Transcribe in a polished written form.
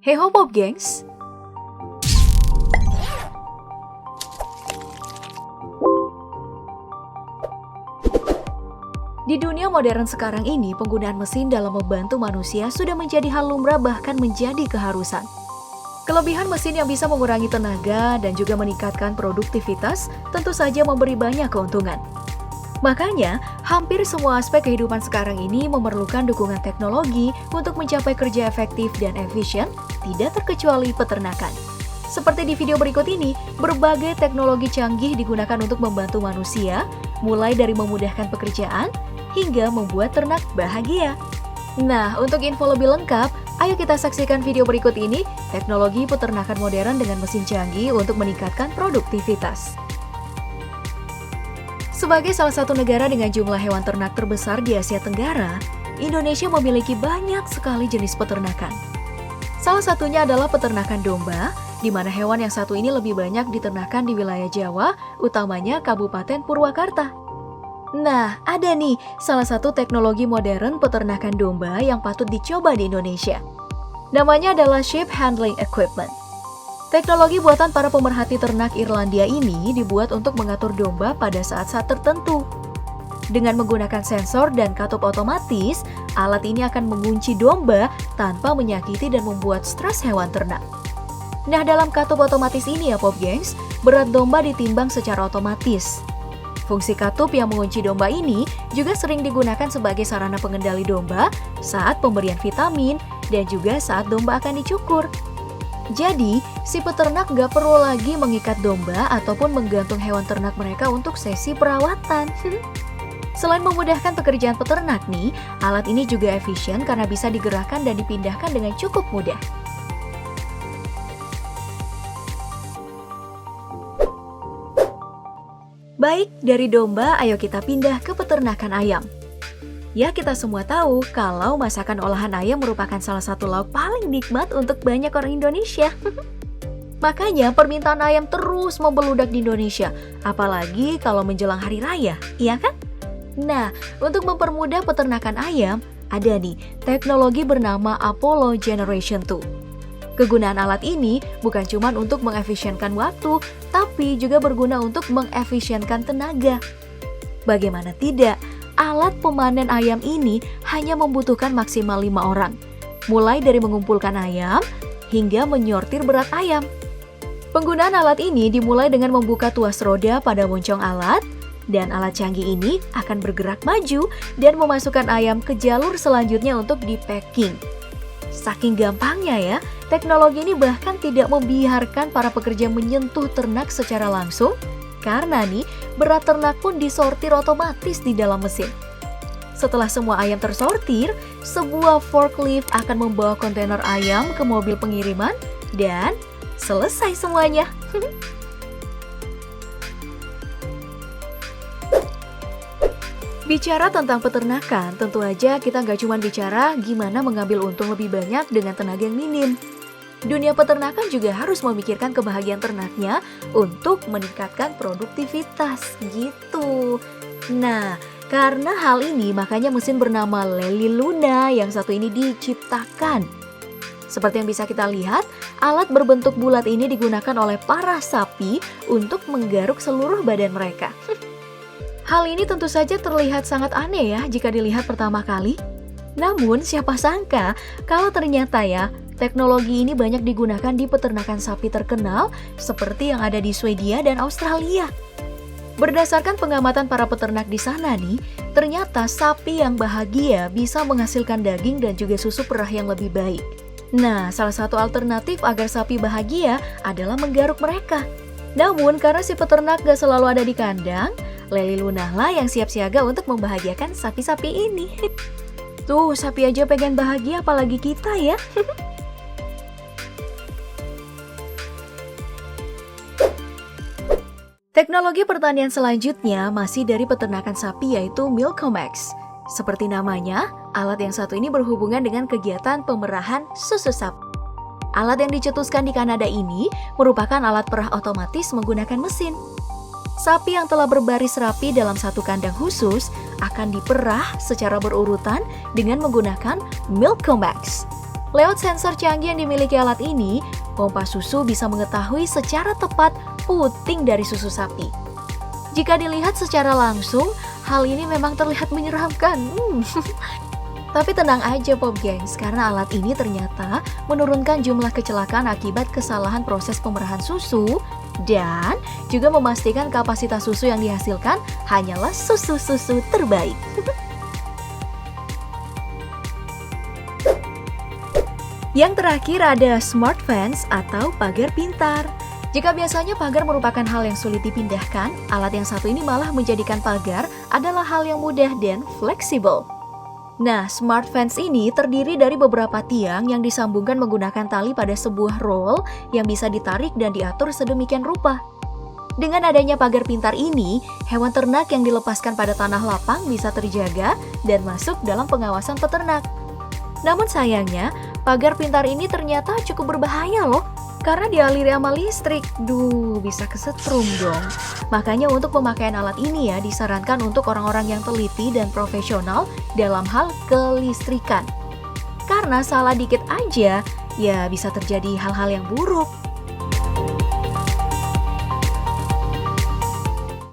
Hey ho Pop gengs! Di dunia modern sekarang ini, penggunaan mesin dalam membantu manusia sudah menjadi hal lumrah bahkan menjadi keharusan. Kelebihan mesin yang bisa mengurangi tenaga dan juga meningkatkan produktivitas tentu saja memberi banyak keuntungan. Makanya, hampir semua aspek kehidupan sekarang ini memerlukan dukungan teknologi untuk mencapai kerja efektif dan efisien, tidak terkecuali peternakan. Seperti di video berikut ini, berbagai teknologi canggih digunakan untuk membantu manusia, mulai dari memudahkan pekerjaan hingga membuat ternak bahagia. Nah, untuk info lebih lengkap, ayo kita saksikan video berikut ini, teknologi peternakan modern dengan mesin canggih untuk meningkatkan produktivitas. Sebagai salah satu negara dengan jumlah hewan ternak terbesar di Asia Tenggara, Indonesia memiliki banyak sekali jenis peternakan. Salah satunya adalah peternakan domba, di mana hewan yang satu ini lebih banyak diternakan di wilayah Jawa, utamanya Kabupaten Purwakarta. Nah, ada nih salah satu teknologi modern peternakan domba yang patut dicoba di Indonesia. Namanya adalah Sheep Handling Equipment. Teknologi buatan para pemerhati ternak Irlandia ini dibuat untuk mengatur domba pada saat-saat tertentu. Dengan menggunakan sensor dan katup otomatis, alat ini akan mengunci domba tanpa menyakiti dan membuat stres hewan ternak. Nah, dalam katup otomatis ini ya Pop Gengs, berat domba ditimbang secara otomatis. Fungsi katup yang mengunci domba ini juga sering digunakan sebagai sarana pengendali domba saat pemberian vitamin dan juga saat domba akan dicukur. Jadi, si peternak nggak perlu lagi mengikat domba ataupun menggantung hewan ternak mereka untuk sesi perawatan. Selain memudahkan pekerjaan peternak nih, alat ini juga efisien karena bisa digerakkan dan dipindahkan dengan cukup mudah. Baik, dari domba, ayo kita pindah ke peternakan ayam. Ya, kita semua tahu kalau masakan olahan ayam merupakan salah satu lauk paling nikmat untuk banyak orang Indonesia. Makanya permintaan ayam terus membeludak di Indonesia, apalagi kalau menjelang hari raya, iya kan? Nah, untuk mempermudah peternakan ayam, ada nih teknologi bernama Apollo Generation 2. Kegunaan alat ini bukan cuma untuk mengefisienkan waktu, tapi juga berguna untuk mengefisienkan tenaga. Bagaimana tidak? Alat pemanen ayam ini hanya membutuhkan maksimal 5 orang, mulai dari mengumpulkan ayam hingga menyortir berat ayam. Penggunaan alat ini dimulai dengan membuka tuas roda pada moncong alat, dan alat canggih ini akan bergerak maju dan memasukkan ayam ke jalur selanjutnya untuk di-packing. Saking gampangnya ya, teknologi ini bahkan tidak membiarkan para pekerja menyentuh ternak secara langsung, karena nih, berat ternak pun disortir otomatis di dalam mesin. Setelah semua ayam tersortir, sebuah forklift akan membawa kontainer ayam ke mobil pengiriman dan selesai semuanya. Bicara tentang peternakan, tentu aja kita nggak cuma bicara gimana mengambil untung lebih banyak dengan tenaga yang minim. Dunia peternakan juga harus memikirkan kebahagiaan ternaknya untuk meningkatkan produktivitas gitu. Nah, karena hal ini makanya mesin bernama Lely Luna yang satu ini diciptakan. Seperti yang bisa kita lihat, alat berbentuk bulat ini digunakan oleh para sapi untuk menggaruk seluruh badan mereka. Hal ini tentu saja terlihat sangat aneh ya jika dilihat pertama kali. Namun siapa sangka kalau ternyata ya, teknologi ini banyak digunakan di peternakan sapi terkenal seperti yang ada di Swedia dan Australia. Berdasarkan pengamatan para peternak di sana nih, ternyata sapi yang bahagia bisa menghasilkan daging dan juga susu perah yang lebih baik. Nah, salah satu alternatif agar sapi bahagia adalah menggaruk mereka. Namun, karena si peternak gak selalu ada di kandang, Lely Luna lah yang siap siaga untuk membahagiakan sapi-sapi ini. Tuh, sapi aja pengen bahagia apalagi kita ya. Teknologi pertanian selanjutnya masih dari peternakan sapi yaitu Milkomax. Seperti namanya, alat yang satu ini berhubungan dengan kegiatan pemerahan susu sapi. Alat yang dicetuskan di Kanada ini merupakan alat perah otomatis menggunakan mesin. Sapi yang telah berbaris rapi dalam satu kandang khusus akan diperah secara berurutan dengan menggunakan Milkomax. Lewat sensor canggih yang dimiliki alat ini, pompa susu bisa mengetahui secara tepat puting dari susu sapi. Jika dilihat secara langsung, hal ini memang terlihat menyeramkan. Tapi tenang aja Pop Gengs, karena alat ini ternyata menurunkan jumlah kecelakaan akibat kesalahan proses pemerahan susu dan juga memastikan kapasitas susu yang dihasilkan hanyalah susu-susu terbaik. Yang terakhir ada Smart Fence atau pagar pintar. Jika biasanya pagar merupakan hal yang sulit dipindahkan, alat yang satu ini malah menjadikan pagar adalah hal yang mudah dan fleksibel. Nah, Smart Fence ini terdiri dari beberapa tiang yang disambungkan menggunakan tali pada sebuah roll yang bisa ditarik dan diatur sedemikian rupa. Dengan adanya pagar pintar ini, hewan ternak yang dilepaskan pada tanah lapang bisa terjaga dan masuk dalam pengawasan peternak. Namun sayangnya, pagar pintar ini ternyata cukup berbahaya loh, karena dialiri sama listrik. Bisa kesetrum dong. Makanya untuk pemakaian alat ini ya disarankan untuk orang-orang yang teliti dan profesional dalam hal kelistrikan. Karena salah dikit aja, ya bisa terjadi hal-hal yang buruk.